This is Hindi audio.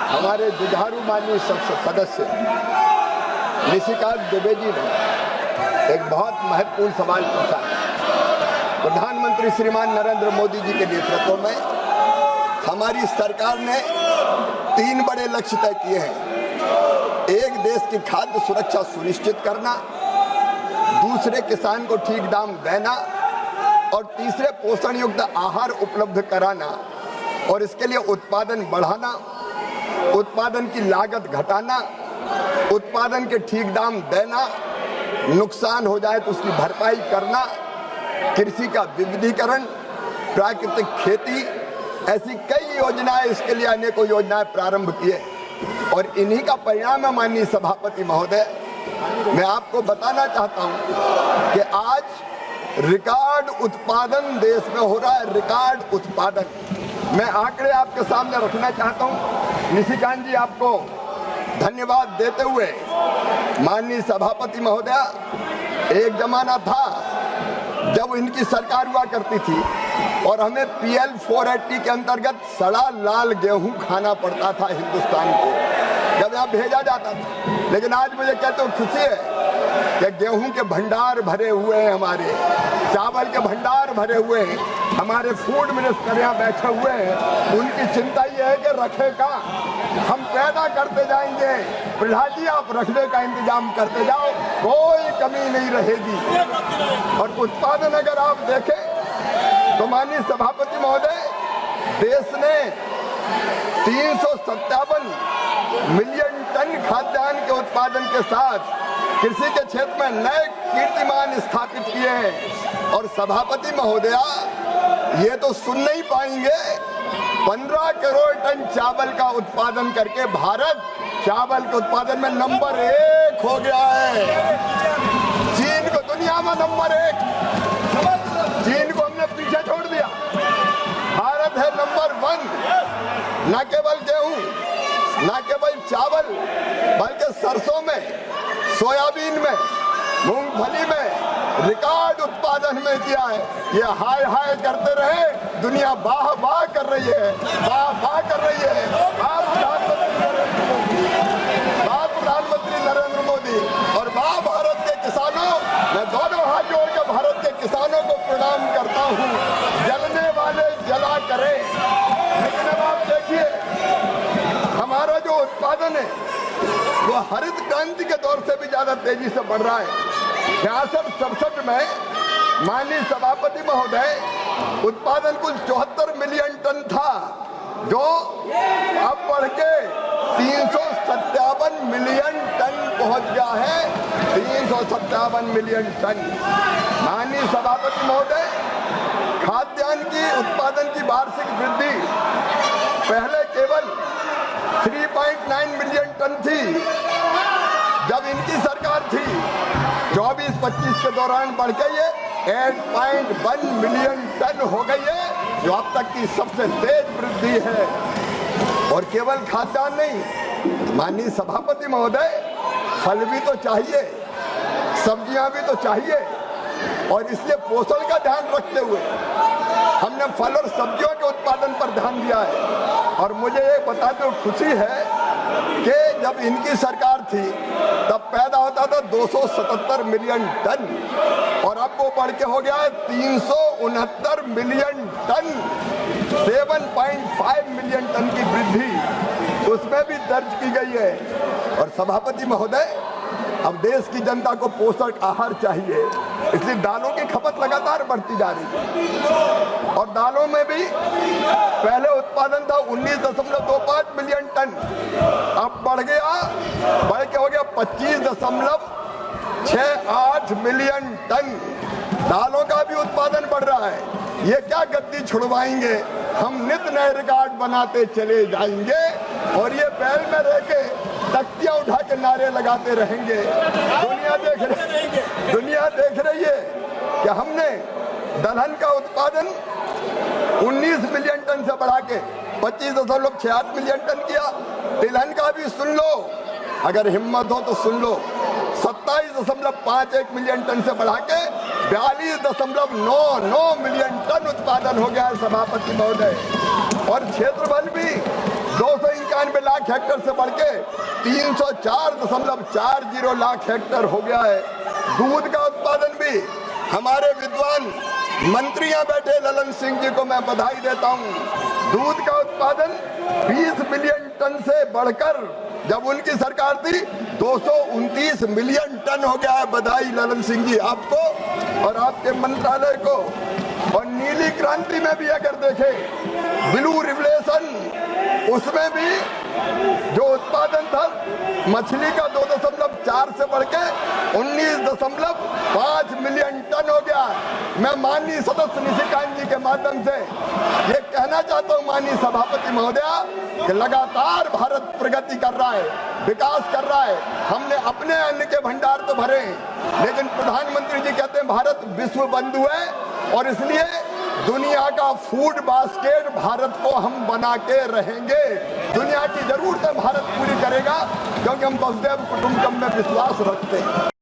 हमारे जुझारू माननीय सदस्य निशिकांत दुबे जी ने एक बहुत महत्वपूर्ण सवाल पूछा। प्रधानमंत्री श्रीमान नरेंद्र मोदी जी के नेतृत्व में हमारी सरकार ने 3 बड़े लक्ष्य तय किए हैं। एक, देश की खाद्य सुरक्षा सुनिश्चित करना, दूसरे, किसान को ठीक दाम देना, और तीसरे, पोषण युक्त आहार उपलब्ध कराना। और इसके लिए उत्पादन बढ़ाना, उत्पादन की लागत घटाना, उत्पादन के ठीक दाम देना, नुकसान हो जाए तो उसकी भरपाई करना, कृषि का विविधीकरण, प्राकृतिक खेती, ऐसी कई योजनाएं, इसके लिए अनेकों योजनाएं प्रारंभ किए। और इन्हीं का परिणाम है माननीय सभापति महोदय, मैं आपको बताना चाहता हूं कि आज रिकॉर्ड उत्पादन देश में हो रहा है, रिकॉर्ड उत्पादन। मैं आंकड़े आपके सामने रखना चाहता हूं। निशिकांत जी, आपको धन्यवाद देते हुए माननीय सभापति महोदया, एक जमाना था जब इनकी सरकार हुआ करती थी और हमें PL 480 के अंतर्गत सड़ा लाल गेहूं खाना पड़ता था हिंदुस्तान को, जब यहाँ भेजा जाता था। लेकिन आज मुझे कहते हो खुशी है कि गेहूं के भंडार भरे हुए हैं, हमारे चावल के भंडार भरे हुए हैं, हमारे फूड मिनिस्टर यहाँ बैठे हुए हैं। उनकी चिंता ये है कि रखे का, हम पैदा करते जाएंगे, प्रहलाद जी आप रखने का इंतजाम करते जाओ, कोई कमी नहीं रहेगी। और उत्पादन अगर आप देखें तो माननीय सभापति महोदय, देश ने 357 मिलियन टन खाद्यान्न के उत्पादन के साथ कृषि के क्षेत्र में नए कीर्तिमान स्थापित किए हैं। और सभापति महोदया, ये तो सुन नहीं पाएंगे, 15 करोड़ टन चावल का उत्पादन करके भारत चावल के उत्पादन में नंबर 1 हो गया है। चीन को दुनिया में नंबर 1, चीन को हमने पीछे छोड़ दिया। भारत है नंबर 1, न केवल गेहूं, न केवल चावल, बल्कि सरसों में, सोयाबीन में, मूंगफली में रिकॉर्ड उत्पादन में किया है। ये हाय हाय करते रहे, दुनिया वाह वाह कर रही है, वाह वाह कर रही है। आप प्रधानमंत्री नरेंद्र मोदी और वाह भारत के किसानों, मैं दोनों हाथ जोड़कर भारत के किसानों को प्रणाम करता हूँ। जलने वाले जला करें। लेकिन अब आप देखिए, हमारा जो उत्पादन है वो हरित क्रांति के दौर से भी ज्यादा तेजी से बढ़ रहा है। 66-67 में माननीय सभापति महोदय, उत्पादन कुल 74 मिलियन टन था, जो अब बढ़ के 357 मिलियन टन पहुंच गया है। 357 मिलियन टन। माननीय सभापति महोदय, खाद्यान्न की उत्पादन की वार्षिक वृद्धि पहले केवल 3.9 मिलियन टन थी जब इनकी सरकार थी। 24-25 के दौरान बढ़ के ये 8.1 मिलियन टन हो गई है, जो अब तक की सबसे तेज वृद्धि है। और केवल खाद्यान्न नहीं, माननीय सभापति महोदय, फल भी तो चाहिए, सब्जियां भी तो चाहिए। और इसलिए पोषण का ध्यान रखते हुए हमने फल और सब्जियों के उत्पादन पर ध्यान दिया है। और मुझे ये बताते हुए खुशी है कि जब इनकी सरकार थी तब पैदा होता था 277 मिलियन टन, और अब वो बढ़ के हो गया है 369 मिलियन टन। 7.5 मिलियन टन की वृद्धि उसमें भी दर्ज की गई है। और सभापति महोदय, अब देश की जनता को पोषक आहार चाहिए, इसलिए दालों की खपत लगातार बढ़ती जा रही है। और दालों में भी पहले उत्पादन था 19.25 मिलियन टन, अब बढ़ के हो गया 25.68 मिलियन टन। दालों का भी उत्पादन बढ़ रहा है। ये क्या गद्दी छुड़वाएंगे, हम नित नए रिकॉर्ड बनाते चले जाएंगे और ये बैल में रह के तख्तियां उठा के नारे लगाते रहेंगे। दुनिया देख रही है कि हमने दलहन का उत्पादन 19 मिलियन टन से बढ़ा के 25.68 मिलियन टन किया। तिलहन का भी सुन लो, अगर हिम्मत हो तो सुन लो, 27.51 मिलियन टन से बढ़ा के 42.99 मिलियन टन उत्पादन हो गया है सभापति महोदय। और क्षेत्रफल भी 251 95 लाख हेक्टेयर से बढ़ के 304.40 लाख हेक्टेयर हो गया है। दूध का उत्पादन भी हमारे विद्वान मंत्रियां बैठे ललन सिंह जी को मैं बधाई देता हूं। दूध का उत्पादन 20 मिलियन टन से बढ़कर जब उनकी सरकार थी 229 मिलियन टन हो गया है। बधाई ललन सिंह जी आपको और आपके मंत्रालय को। और नीली क्रांति में भी अगर देखें ब्लू रिवोल्यूशन, उसमें भी जो उत्पादन था मछली का 2.4 से बढ़ के 19.5 मिलियन टन हो गया। मैं माननीय सदस्य निशिकांत जी के माध्यम से ये कहना चाहता हूँ माननीय सभापति महोदया कि लगातार भारत प्रगति कर रहा है, विकास कर रहा है। हमने अपने अन्न के भंडार तो भरे हैं, लेकिन प्रधानमंत्री जी कहते हैं भारत विश्व बंधु है और इसलिए दुनिया का फूड बास्केट भारत को हम बना के रहेंगे। दुनिया की जरूरतें भारत पूरी करेगा, क्योंकि हम वसुधैव कुटुंबकम में विश्वास रखते हैं।